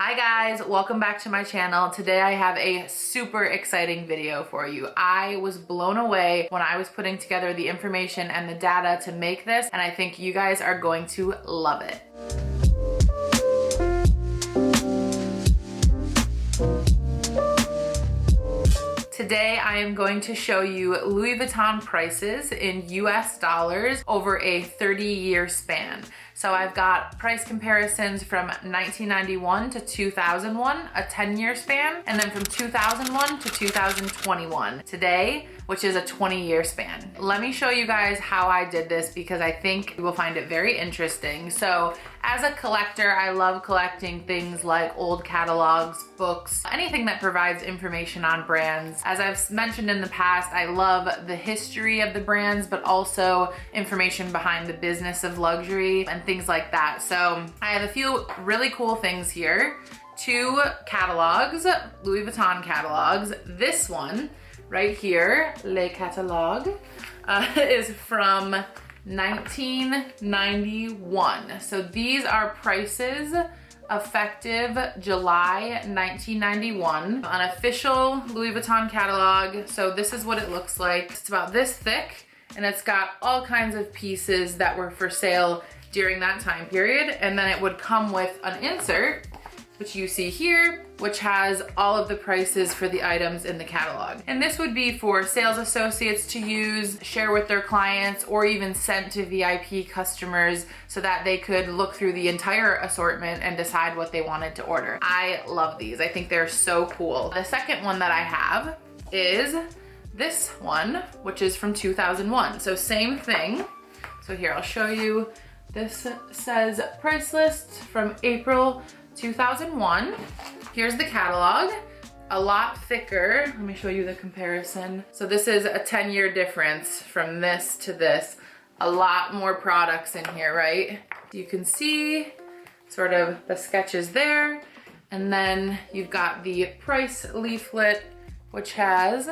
Hi guys, welcome back to my channel. Today I have a super exciting video for you. I was blown away when I was putting together the information and the data to make this, and I think you guys are going to love it. Today I am going to show you Louis Vuitton prices in US dollars over a 30-year span. So I've got price comparisons from 1991 to 2001, a 10-year span, and then from 2001 to 2021. Today, which is a 20-year span. Let me show you guys how I did this because I think you will find it very interesting. So as a collector, I love collecting things like old catalogs, books, anything that provides information on brands. As I've mentioned in the past, I love the history of the brands, but also information behind the business of luxury and things like that. So I have a few really cool things here. 2 catalogs, Louis Vuitton catalogs. This one right here, Le Catalogue, is from 1991. So these are prices effective July 1991. An official Louis Vuitton catalog. So this is what it looks like. It's about this thick, and it's got all kinds of pieces that were for sale during that time period. And then it would come with an insert, which you see here, which has all of the prices for the items in the catalog. And this would be for sales associates to use, share with their clients, or even sent to VIP customers so that they could look through the entire assortment and decide what they wanted to order. I love these. I think they're so cool. The second one that I have is this one, which is from 2001. So same thing. So here, I'll show you. This says price list from April 2001. Here's the catalog, a lot thicker. Let me show you the comparison. So this is a 10-year difference from this to this. A lot more products in here, right? You can see sort of the sketches there. And then you've got the price leaflet, which has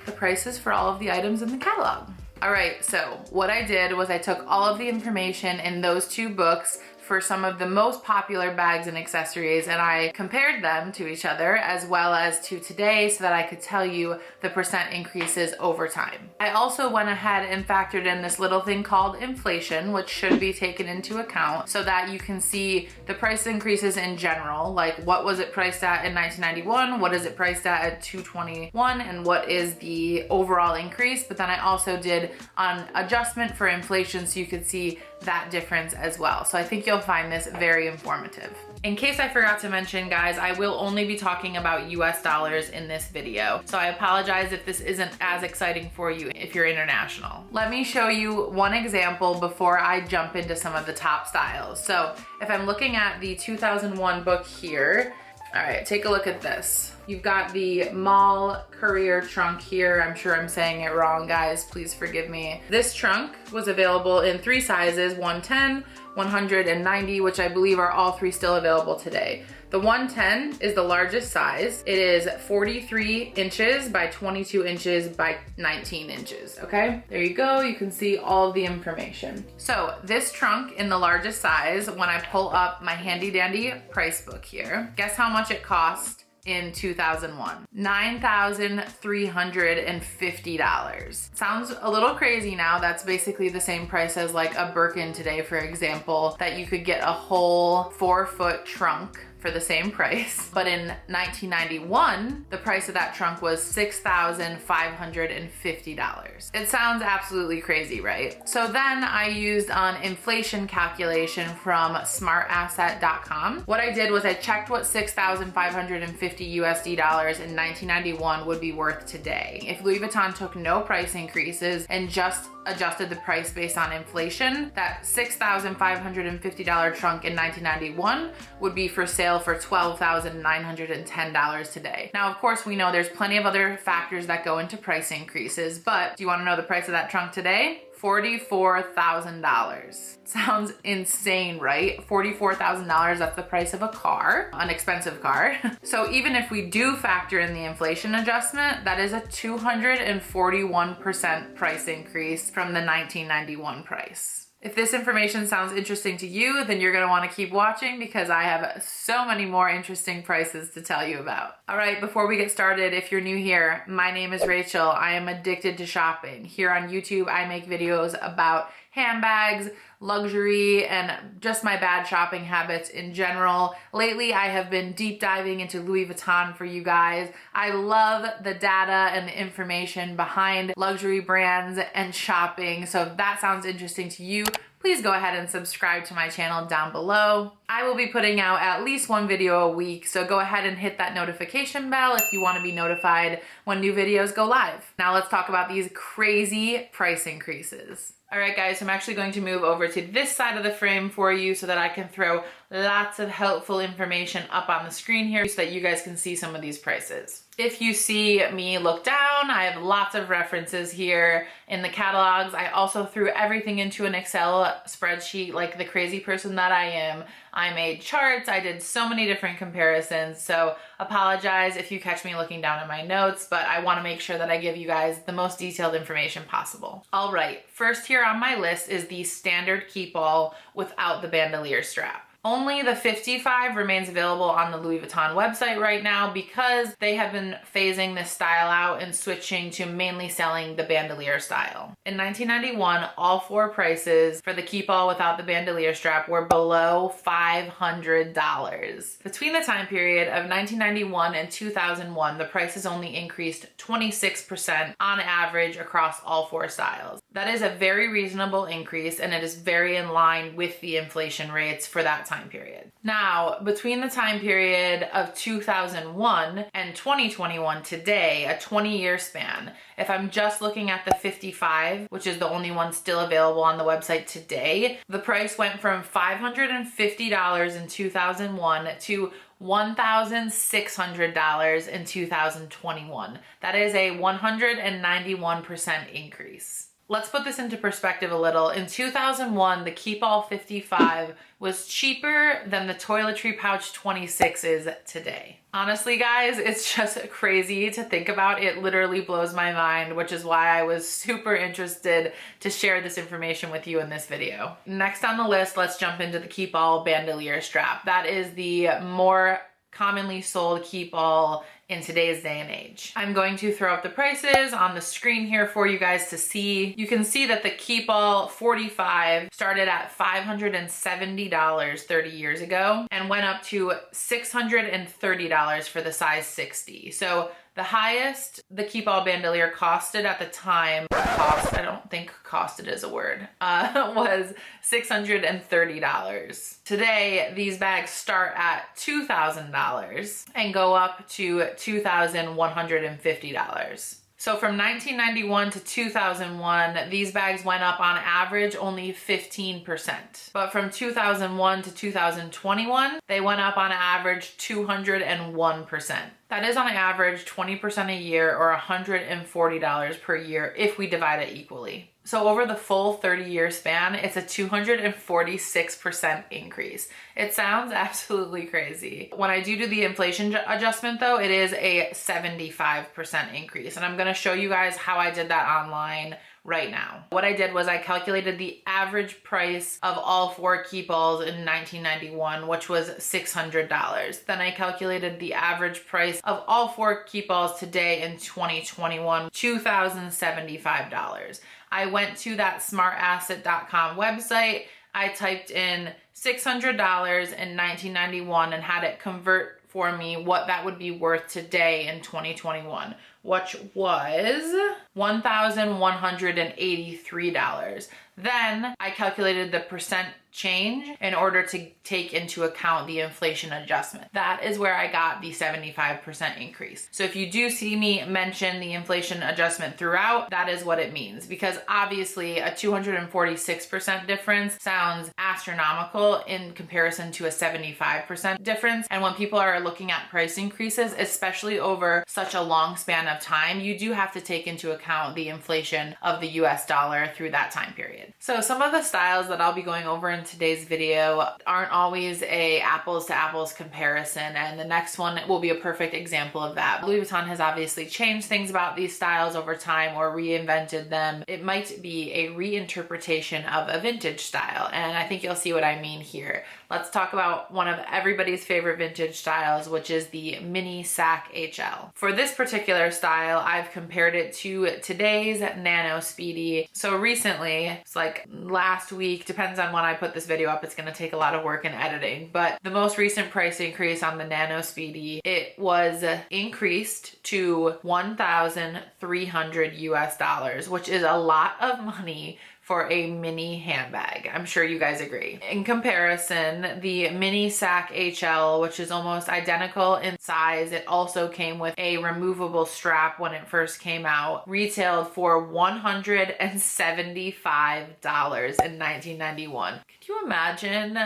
the prices for all of the items in the catalog. All right, so what I did was I took all of the information in those 2 books for some of the most popular bags and accessories, and I compared them to each other as well as to today so that I could tell you the percent increases over time. I also went ahead and factored in this little thing called inflation, which should be taken into account so that you can see the price increases in general, like what was it priced at in 1991, what is it priced at 2021, and what is the overall increase. But then I also did an adjustment for inflation so you could see that difference as well. So I think you'll find this very informative. In case I forgot to mention, guys, I will only be talking about US dollars in this video. So I apologize if this isn't as exciting for you if you're international. Let me show you one example before I jump into some of the top styles. So if I'm looking at the 2001 book here, all right, take a look at this. You've got the Malle Courrier trunk here. I'm sure I'm saying it wrong, guys. Please forgive me. This trunk was available in 3 sizes, 110, 100, and 90, which I believe are all 3 still available today. The 110 is the largest size. It is 43 inches by 22 inches by 19 inches, okay? There you go, you can see all of the information. So this trunk in the largest size, when I pull up my handy dandy price book here, guess how much it cost in 2001? $9,350. Sounds a little crazy now. That's basically the same price as like a Birkin today, for example, that you could get a whole 4-foot trunk for the same price. But in 1991, the price of that trunk was $6,550. It sounds absolutely crazy, right? So then I used an inflation calculation from smartasset.com. What I did was I checked what $6,550 USD dollars in 1991 would be worth today. If Louis Vuitton took no price increases and just adjusted the price based on inflation, that $6,550 trunk in 1991 would be for sale for $12,910 today. Now, of course, we know there's plenty of other factors that go into price increases, but do you want to know the price of that trunk today? $44,000. Sounds insane, right? $44,000, that's the price of a car, an expensive car. So even if we do factor in the inflation adjustment, that is a 241% price increase from the 1991 price. If this information sounds interesting to you, then you're gonna wanna keep watching because I have so many more interesting prices to tell you about. All right, before we get started, if you're new here, my name is Rachel. I am addicted to shopping. Here on YouTube, I make videos about handbags, luxury, and just my bad shopping habits in general. Lately, I have been deep diving into Louis Vuitton for you guys. I love the data and the information behind luxury brands and shopping. So if that sounds interesting to you, please go ahead and subscribe to my channel down below. I will be putting out at least one video a week, so go ahead and hit that notification bell if you want to be notified when new videos go live. Now let's talk about these crazy price increases. All right, guys, so I'm actually going to move over to this side of the frame for you so that I can throw lots of helpful information up on the screen here so that you guys can see some of these prices. If you see me look down, I have lots of references here in the catalogs. I also threw everything into an Excel spreadsheet like the crazy person that I am. I made charts, I did so many different comparisons, so apologize if you catch me looking down at my notes, but I wanna make sure that I give you guys the most detailed information possible. All right, first here on my list is the standard Keepall without the bandouliere strap. Only the 55 remains available on the Louis Vuitton website right now because they have been phasing this style out and switching to mainly selling the bandouliere style. In 1991, all four prices for the Keepall without the bandouliere strap were below $500. Between the time period of 1991 and 2001, the prices only increased 26% on average across all four styles. That is a very reasonable increase, and it is very in line with the inflation rates for that time period. Now, between the time period of 2001 and 2021 today, a 20-year span, if I'm just looking at the 55, which is the only one still available on the website today, the price went from $550 in 2001 to $1,600 in 2021. That is a 191% increase. Let's put this into perspective a little. In 2001, the Keepall 55 was cheaper than the toiletry pouch 26 is today. Honestly, guys, it's just crazy to think about. It literally blows my mind, which is why I was super interested to share this information with you in this video. Next on the list, let's jump into the Keepall bandouliere strap. That is the more commonly sold Keepall in today's day and age. I'm going to throw up the prices on the screen here for you guys to see. You can see that the Keepall 45 started at $570 30 years ago and went up to $630 for the size 60. So the highest the Keepall bandouliere costed at the time, I don't think costed is a word, was $630. Today, these bags start at $2,000 and go up to $2,150. So from 1991 to 2001, these bags went up on average only 15%. But from 2001 to 2021, they went up on average 201%. That is on average 20% a year or $140 per year if we divide it equally. So over the full 30-year span, it's a 246% increase. It sounds absolutely crazy. When I do the inflation adjustment though, it is a 75% increase. And I'm gonna show you guys how I did that online right now. What I did was I calculated the average price of all four Keepalls in 1991, which was $600. Then I calculated the average price of all four Keepalls today in 2021, $2,075. I went to that smartasset.com website. I typed in $600 in 1991 and had it convert for me what that would be worth today in 2021, which was $1,183. Then I calculated the percent change in order to take into account the inflation adjustment. That is where I got the 75% increase. So if you do see me mention the inflation adjustment throughout, that is what it means, because obviously a 246% difference sounds astronomical in comparison to a 75% difference. And when people are are looking at price increases, especially over such a long span of time, you do have to take into account the inflation of the US dollar through that time period. So some of the styles that I'll be going over in today's video aren't always a apples to apples comparison, and the next one will be a perfect example of that. Louis Vuitton has obviously changed things about these styles over time or reinvented them. It might be a reinterpretation of a vintage style, and I think you'll see what I mean here. Let's talk about one of everybody's favorite vintage styles, which is the mini sack HL. For this particular style, I've compared it to today's Nano Speedy. So recently, it's like last week, depends on when I put this video up, it's gonna take a lot of work and editing, but the most recent price increase on the Nano Speedy, it was increased to $1,300 US, which is a lot of money for a mini handbag. I'm sure you guys agree. In comparison, the mini sack HL, which is almost identical in size, it also came with a removable strap when it first came out, retailed for $175 in 1991. Can you imagine?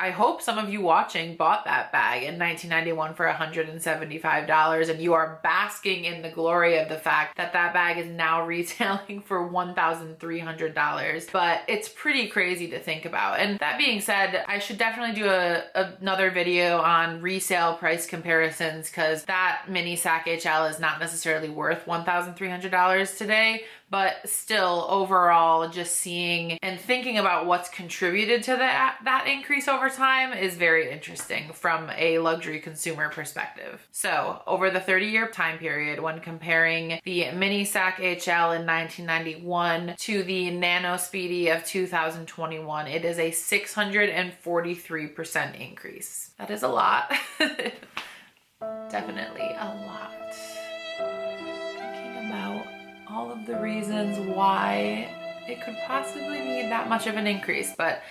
I hope some of you watching bought that bag in 1991 for $175, and you are basking in the glory of the fact that that bag is now retailing for $1,300. But it's pretty crazy to think about. And that being said, I should definitely do another video on resale price comparisons, because that mini sack HL is not necessarily worth $1,300 today. But still, overall, just seeing and thinking about what's contributed to that increase over time is very interesting from a luxury consumer perspective. So over the 30-year time period, when comparing the mini sack HL in 1991 to the Nano Speedy of 2021, it is a 643% increase. That is a lot. Definitely a lot. Thinking about all of the reasons why it could possibly need that much of an increase. But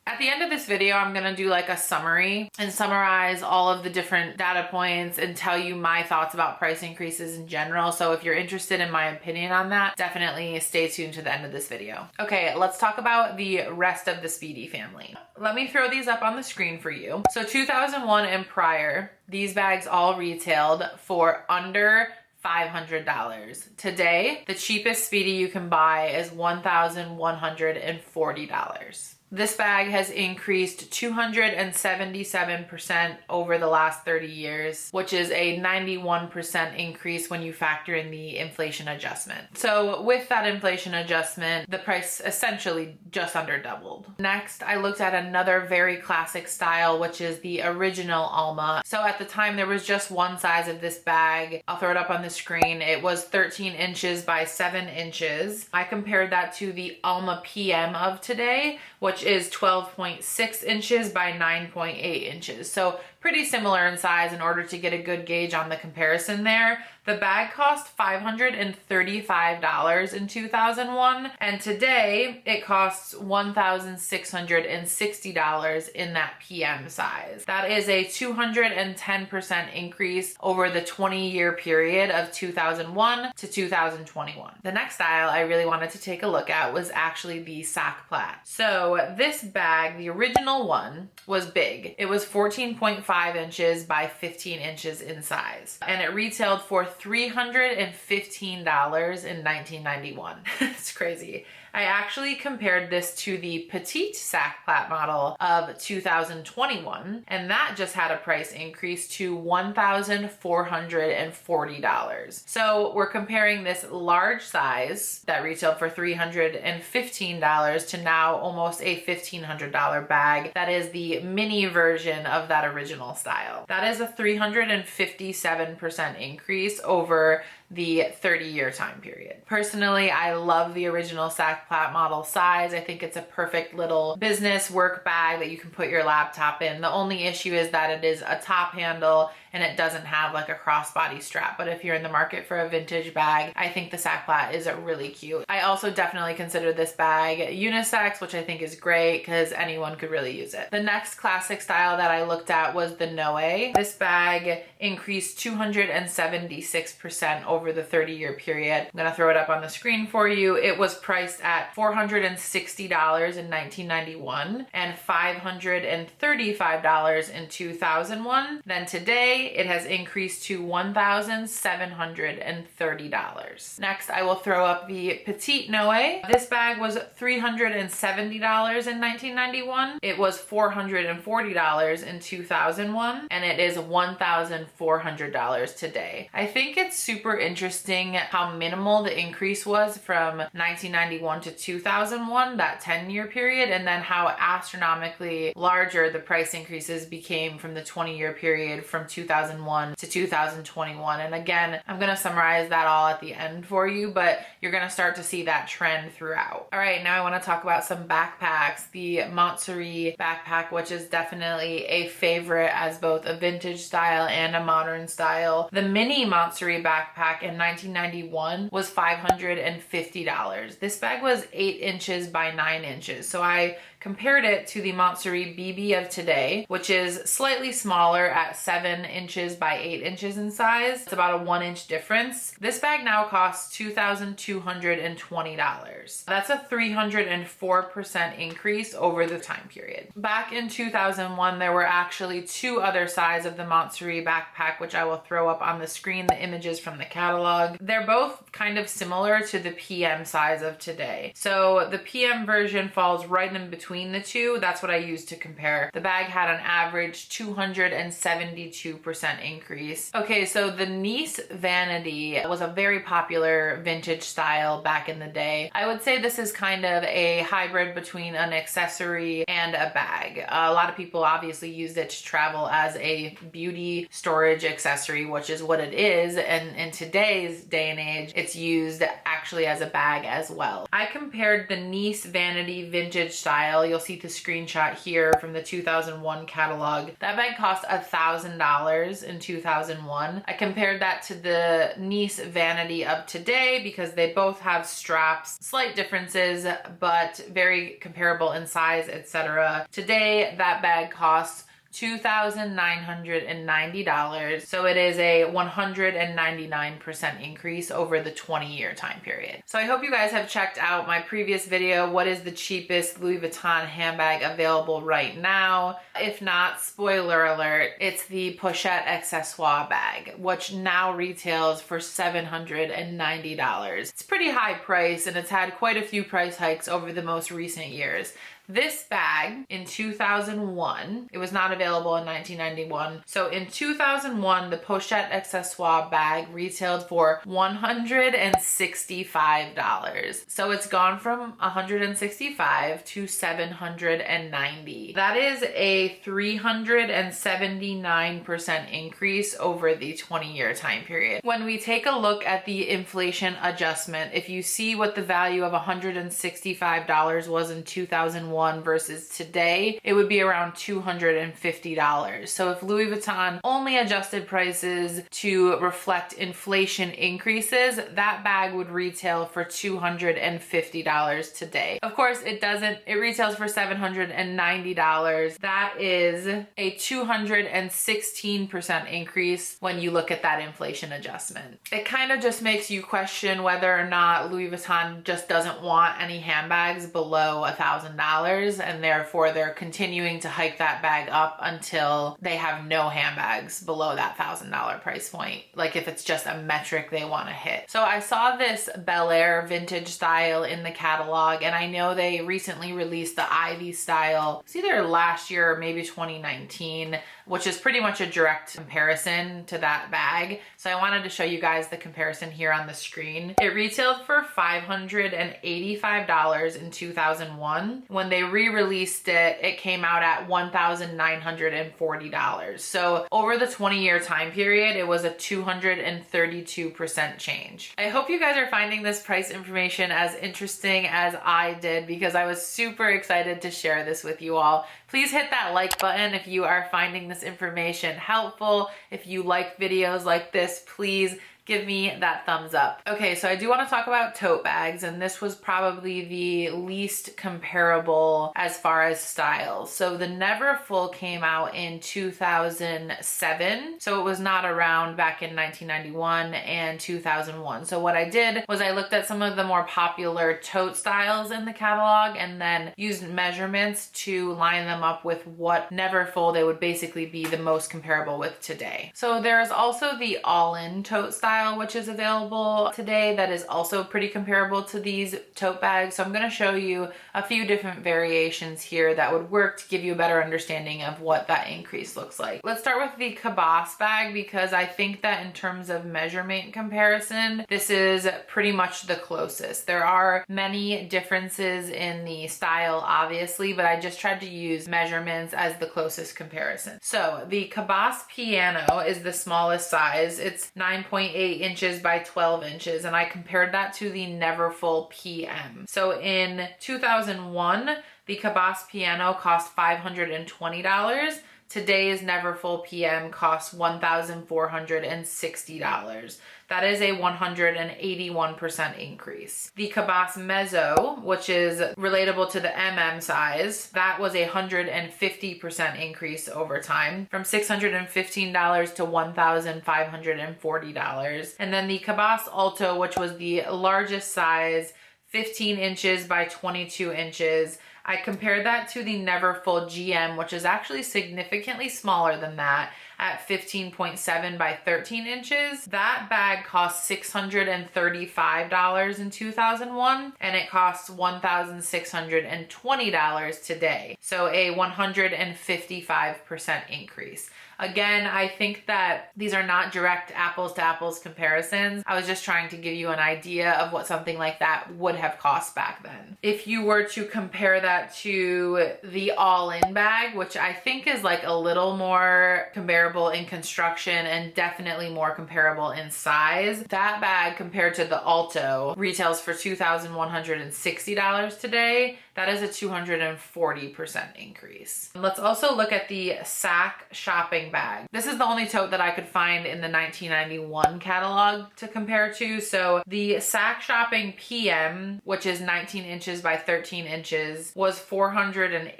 at the end of this video, I'm gonna do like a summary and summarize all of the different data points and tell you my thoughts about price increases in general. So if you're interested in my opinion on that, definitely stay tuned to the end of this video. Okay, let's talk about the rest of the Speedy family. Let me throw these up on the screen for you. So 2001 and prior, these bags all retailed for under $500. Today, the cheapest Speedy you can buy is $1,140. This bag has increased 277% over the last 30 years, which is a 91% increase when you factor in the inflation adjustment. So with that inflation adjustment, the price essentially just under doubled. Next, I looked at another very classic style, which is the original Alma. So at the time, there was just one size of this bag. I'll throw it up on the screen. It was 13 inches by 7 inches. I compared that to the Alma PM of today, which is 12.6 inches by 9.8 inches. So pretty similar in size in order to get a good gauge on the comparison there. The bag cost $535 in 2001, and today it costs $1,660 in that PM size. That is a 210% increase over the 20-year period of 2001 to 2021. The next style I really wanted to take a look at was actually the sack Plat. So this bag, the original one, was big. It was 14.5 inches by 15 inches in size, and it retailed for $315 in 1991. It's crazy. I actually compared this to the Petit sack Plat model of 2021, and that just had a price increase to $1,440. So we're comparing this large size that retailed for $315 to now almost a $1,500 bag. That is the mini version of that original style. That is a 357% increase over the 30-year time period. Personally, I love the original sack Plat model size. I think it's a perfect little business work bag that you can put your laptop in. The only issue is that it is a top handle and it doesn't have like a crossbody strap. But if you're in the market for a vintage bag, I think the sack Plat is really cute. I also definitely consider this bag unisex, which I think is great because anyone could really use it. The next classic style that I looked at was the Noe. This bag increased 276% over the 30-year period. I'm gonna throw it up on the screen for you. It was priced at $460 in 1991 and $535 in 2001. Then today it has increased to $1,730. Next, I will throw up the Petit Noe. This bag was $370 in 1991. It was $440 in 2001, and it is $1,400 today. I think it's super interesting how minimal the increase was from 1991 to 2001, that 10-year period, and then how astronomically larger the price increases became from the 20-year period from 2001 to 2021. And again, I'm gonna summarize that all at the end for you, but you're gonna start to see that trend throughout. All right, now I wanna talk about some backpacks. The Montsouris backpack, which is definitely a favorite as both a vintage style and a modern style. The mini Montsouris backpack in 1991 was $550. This bag was 8 inches by 9 inches. So I compared it to the Montsouris BB of today, which is slightly smaller at 7 inches by 8 inches in size. It's about a 1 inch difference. This bag now costs $2,220. That's a 304% increase over the time period. Back in 2001, there were actually 2 other sizes of the Montsouris backpack, which I will throw up on the screen, the images from the catalog. They're both kind of similar to the PM size of today. So the PM version falls right in between the two. That's what I used to compare. The bag had an average 272% increase. Okay, so the Nice Vanity was a very popular vintage style back in the day. I would say this is kind of a hybrid between an accessory and a bag. A lot of people obviously used it to travel as a beauty storage accessory, which is what it is. And in today's day and age, it's used actually as a bag as well. I compared the Nice Vanity vintage style. You'll see the screenshot here from the 2001 catalog. That bag cost $1,000 in 2001. I compared that to the Nice Vanity of today because they both have straps, slight differences, but very comparable in size, etc. Today, that bag costs $2,990. So it is a 199% increase over the 20-year time period. So I hope you guys have checked out my previous video, what is the cheapest Louis Vuitton handbag available right now? If not, spoiler alert, it's the Pochette Accessoires bag, which now retails for $790. It's pretty high price and it's had quite a few price hikes over the most recent years. This bag in 2001, it was not available in 1991. So in 2001, the Pochette Accessoires bag retailed for $165. So it's gone from $165 to $790. That is a 379% increase over the 20-year time period. When we take a look at the inflation adjustment, if you see what the value of $165 was in 2001, versus today, it would be around $250. So if Louis Vuitton only adjusted prices to reflect inflation increases, that bag would retail for $250 today. Of course, it doesn't. It retails for $790. That is a 216% increase when you look at that inflation adjustment. It kind of just makes you question whether or not Louis Vuitton just doesn't want any handbags below $1,000. And therefore they're continuing to hike that bag up until they have no handbags below that $1,000 price point. Like if it's just a metric they want to hit. So I saw this Bel Air vintage style in the catalog, and I know they recently released the Ivy style. It's either last year or maybe 2019, which is pretty much a direct comparison to that bag. So I wanted to show you guys the comparison here on the screen. It retailed for $585 in 2001. When they re-released it, it came out at $1,940. So over the 20-year time period, it was a 232% change. I hope you guys are finding this price information as interesting as I did because I was super excited to share this with you all. Please hit that like button if you are finding this information helpful. If you like videos like this, please give me that thumbs up. Okay, so I do want to talk about tote bags, and this was probably the least comparable as far as styles. So the Neverfull came out in 2007, so it was not around back in 1991 and 2001. So what I did was I looked at some of the more popular tote styles in the catalog and then used measurements to line them up with what Neverfull they would basically be the most comparable with today. So there's also the all-in tote style, which is available today, that is also pretty comparable to these tote bags. So I'm going to show you a few different variations here that would work to give you a better understanding of what that increase looks like. Let's start with the 𝒞𝒽𝓃 bag, because I think that in terms of measurement comparison, this is pretty much the closest. There are many differences in the style, obviously, but I just tried to use measurements as the closest comparison. So the 𝒞𝒽𝓃 Piano is the smallest size. It's 9.8 inches by 12 inches, and I compared that to the Neverfull PM. So in 2001, the 𝒞𝒽𝓃 Piano cost $520. Today's Neverfull PM costs $1,460. That is a 181% increase. The 𝒞𝒽𝓃 Mezzo, which is relatable to the MM size, that was a 150% increase over time, from $615 to $1,540. And then the 𝒞𝒽𝓃 Alto, which was the largest size, 15 inches by 22 inches. I compared that to the Neverfull GM, which is actually significantly smaller than that, at 15.7 by 13 inches. That bag cost $635 in 2001, and it costs $1,620 today. So a 155% increase. Again, I think that these are not direct apples to apples comparisons. I was just trying to give you an idea of what something like that would have cost back then. If you were to compare that to the all-in bag, which I think is like a little more comparable in construction and definitely more comparable in size, that bag compared to the Alto retails for $2,160 today. That is a 240% increase. Let's also look at the Sac shopping bag. This is the only tote that I could find in the 1991 catalog to compare to. So the Sac shopping PM, which is 19 inches by 13 inches, was $480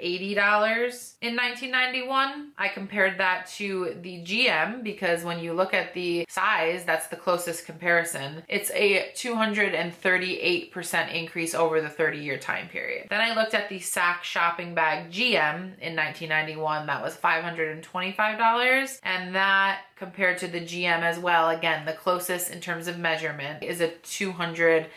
in 1991. I compared that to the GM, because when you look at the size, that's the closest comparison. It's a 238% increase over the 30-year time period. Then I looked at the Sac shopping bag GM in 1991. That was $525, and that compared to the GM as well, again, the closest in terms of measurement, is a 208%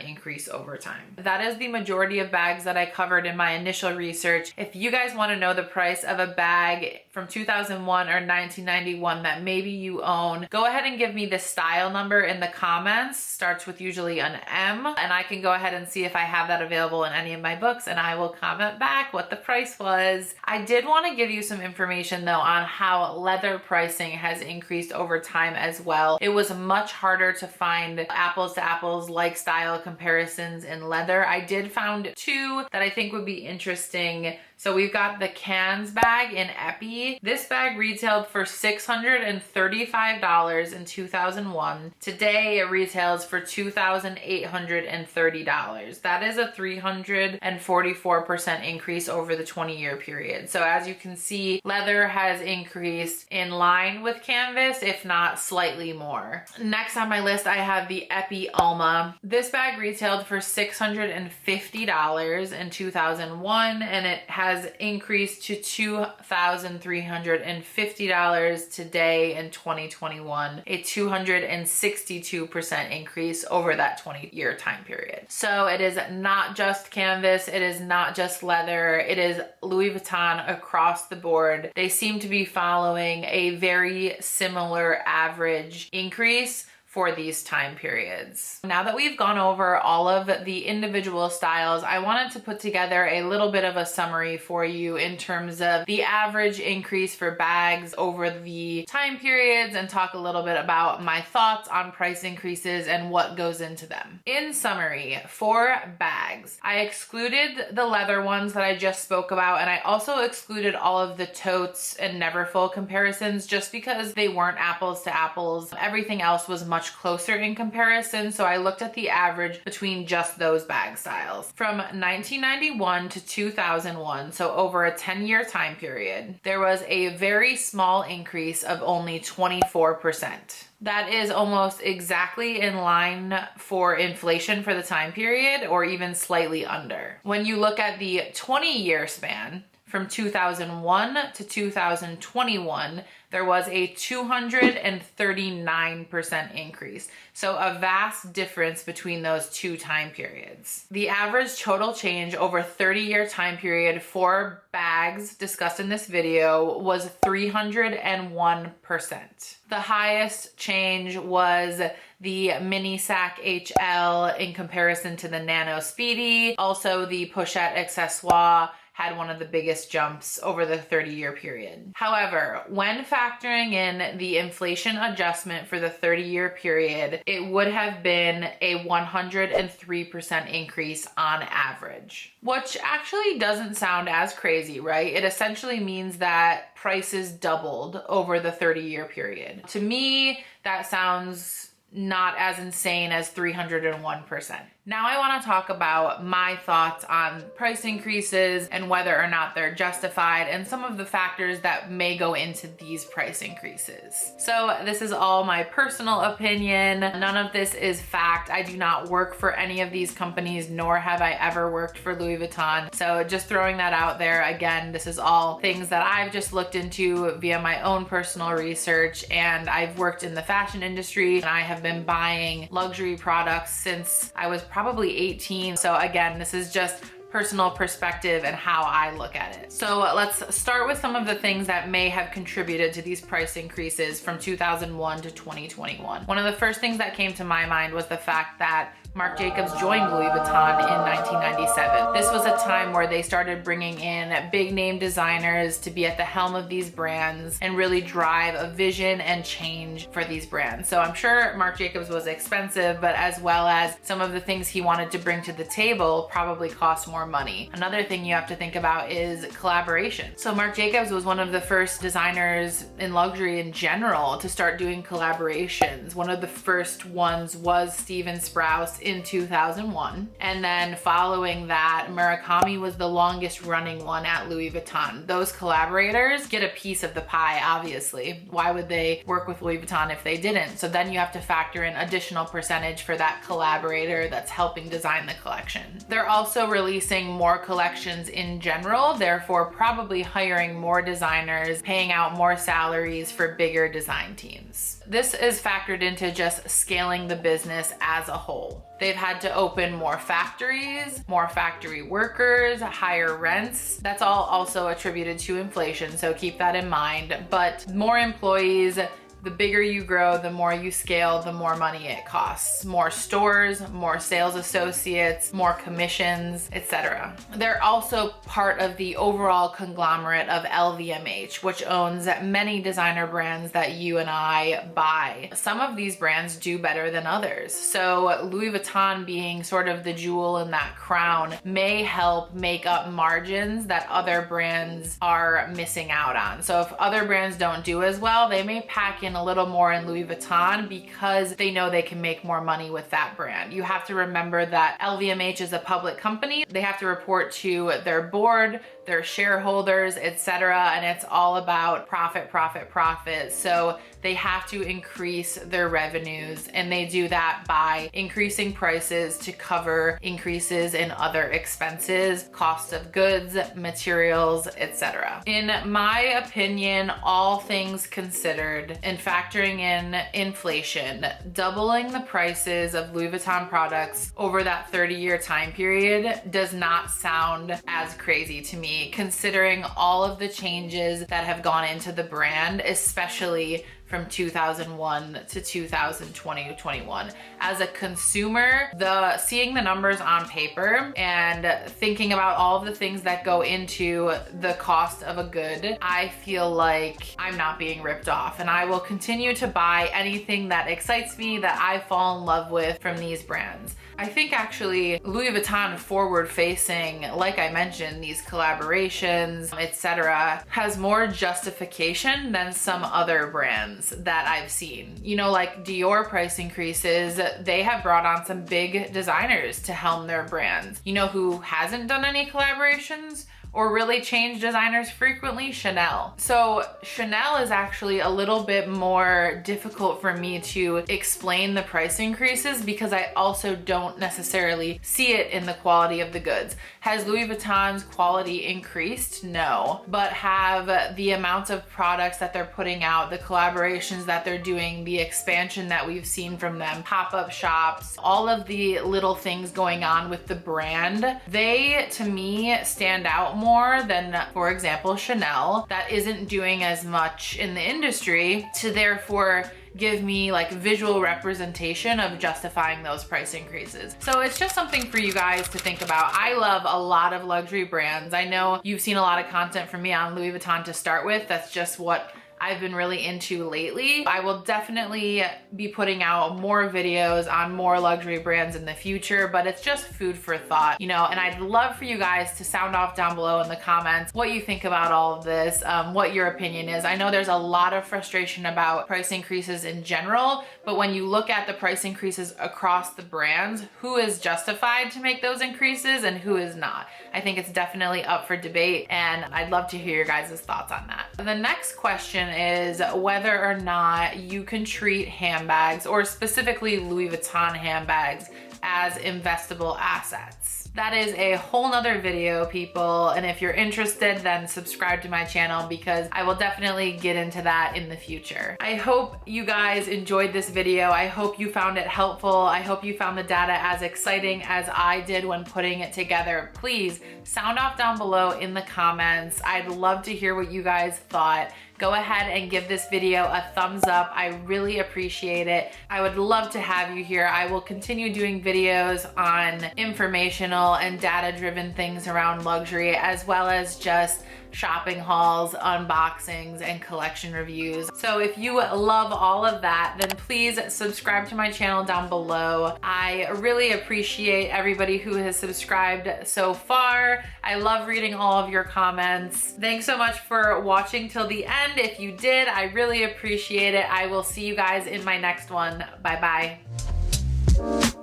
increase over time. That is the majority of bags that I covered in my initial research. If you guys want to know the price of a bag from 2001 or 1991 that maybe you own, go ahead and give me the style number in the comments. Starts with usually an M, and I can go ahead and see if I have that available in any of my books, and I will comment back what the price was. I did want to give you some information though on how leather pricing has increased over time as well. It was much harder to find apples to apples like style comparisons in leather. I did found two that I think would be interesting. So we've got the Cans bag in Epi. This bag retailed for $635 in 2001. Today it retails for $2,830. That is a 344% increase over the 20-year period. So as you can see, leather has increased in line with canvas, if not slightly more. Next on my list, I have the Epi Alma. This bag retailed for $650 in 2001, and it has increased to $2,350 today in 2021, a 262% increase over that 20-year time period. So it is not just canvas, it is not just leather, it is Louis Vuitton across the board. They seem to be following a very similar average increase for these time periods. Now that we've gone over all of the individual styles, I wanted to put together a little bit of a summary for you in terms of the average increase for bags over the time periods and talk a little bit about my thoughts on price increases and what goes into them. In summary, for bags, I excluded the leather ones that I just spoke about, and I also excluded all of the totes and Neverfull comparisons just because they weren't apples to apples. Everything else was much closer in comparison, so I looked at the average between just those bag styles. From 1991 to 2001, so over a 10-year time period, there was a very small increase of only 24%. That is almost exactly in line for inflation for the time period, or even slightly under. When you look at the 20-year span, from 2001 to 2021, there was a 239% increase. So a vast difference between those two time periods. The average total change over 30-year time period for bags discussed in this video was 301%. The highest change was the mini sack HL in comparison to the Nano Speedy. Also the Pochette Accessoires had one of the biggest jumps over the 30-year period. However, when factoring in the inflation adjustment for the 30-year period, it would have been a 103% increase on average, which actually doesn't sound as crazy, right? It essentially means that prices doubled over the 30-year period. To me, that sounds not as insane as 301%. Now I want to talk about my thoughts on price increases and whether or not they're justified and some of the factors that may go into these price increases. So this is all my personal opinion. None of this is fact. I do not work for any of these companies, nor have I ever worked for Louis Vuitton. So just throwing that out there, again, this is all things that I've just looked into via my own personal research, and I've worked in the fashion industry and I have been buying luxury products since I was probably 18. So again, this is just personal perspective and how I look at it. So let's start with some of the things that may have contributed to these price increases from 2001 to 2021. One of the first things that came to my mind was the fact that Marc Jacobs joined Louis Vuitton in 1997. This was a time where they started bringing in big name designers to be at the helm of these brands and really drive a vision and change for these brands. So I'm sure Marc Jacobs was expensive, but as well as some of the things he wanted to bring to the table probably cost more money. Another thing you have to think about is collaboration. So Marc Jacobs was one of the first designers in luxury in general to start doing collaborations. One of the first ones was Steven Sprouse in 2001. And then following that, Murakami was the longest running one at Louis Vuitton. Those collaborators get a piece of the pie, obviously. Why would they work with Louis Vuitton if they didn't? So then you have to factor in additional percentage for that collaborator that's helping design the collection. They're also releasing more collections in general, therefore probably hiring more designers, paying out more salaries for bigger design teams. This is factored into just scaling the business as a whole. They've had to open more factories, more factory workers, higher rents. That's all also attributed to inflation, so keep that in mind. But more employees, the bigger you grow, the more you scale, the more money it costs. More stores, more sales associates, more commissions, etc. They're also part of the overall conglomerate of LVMH, which owns many designer brands that you and I buy. Some of these brands do better than others. So Louis Vuitton being sort of the jewel in that crown may help make up margins that other brands are missing out on. So if other brands don't do as well, they may pack in a little more in Louis Vuitton because they know they can make more money with that brand. You have to remember that LVMH is a public company. They have to report to their board, their shareholders, etc. And it's all about profit, profit, profit. So they have to increase their revenues, and they do that by increasing prices to cover increases in other expenses, cost of goods, materials, etc. In my opinion, all things considered, and factoring in inflation, doubling the prices of Louis Vuitton products over that 30-year time period does not sound as crazy to me me considering all of the changes that have gone into the brand, especially from 2001 to 2020-21. As a consumer, seeing the numbers on paper and thinking about all of the things that go into the cost of a good, I feel like I'm not being ripped off, and I will continue to buy anything that excites me, that I fall in love with from these brands. I think actually Louis Vuitton forward facing, like I mentioned, these collaborations, etc., has more justification than some other brands that I've seen. You know, like Dior price increases, they have brought on some big designers to helm their brands. You know who hasn't done any collaborations or really changed designers frequently? Chanel. So Chanel is actually a little bit more difficult for me to explain the price increases because I also don't necessarily see it in the quality of the goods. Has Louis Vuitton's quality increased? No. But have the amounts of products that they're putting out, the collaborations that they're doing, the expansion that we've seen from them, pop-up shops, all of the little things going on with the brand, they, to me, stand out more than, for example, Chanel, that isn't doing as much in the industry to therefore give me like visual representation of justifying those price increases. So it's just something for you guys to think about. I love a lot of luxury brands. I know you've seen a lot of content from me on Louis Vuitton to start with. That's just what I've been really into lately. I will definitely be putting out more videos on more luxury brands in the future, but it's just food for thought, you know, and I'd love for you guys to sound off down below in the comments what you think about all of this, what your opinion is. I know there's a lot of frustration about price increases in general, but when you look at the price increases across the brands, who is justified to make those increases and who is not? I think it's definitely up for debate, and I'd love to hear your guys' thoughts on that. The next question is whether or not you can treat handbags, or specifically Louis Vuitton handbags, as investable assets. That is a whole nother video, people, and if you're interested, then subscribe to my channel because I will definitely get into that in the future. I hope you guys enjoyed this video. I hope you found it helpful. I hope you found the data as exciting as I did when putting it together. Please sound off down below in the comments. I'd love to hear what you guys thought. Go ahead and give this video a thumbs up. I really appreciate it. I would love to have you here. I will continue doing videos on informational and data-driven things around luxury, as well as just shopping hauls, unboxings, and collection reviews. So if you love all of that, then please subscribe to my channel down below. I really appreciate everybody who has subscribed so far. I love reading all of your comments. Thanks so much for watching till the end. If you did, I really appreciate it. I will see you guys in my next one. Bye-bye.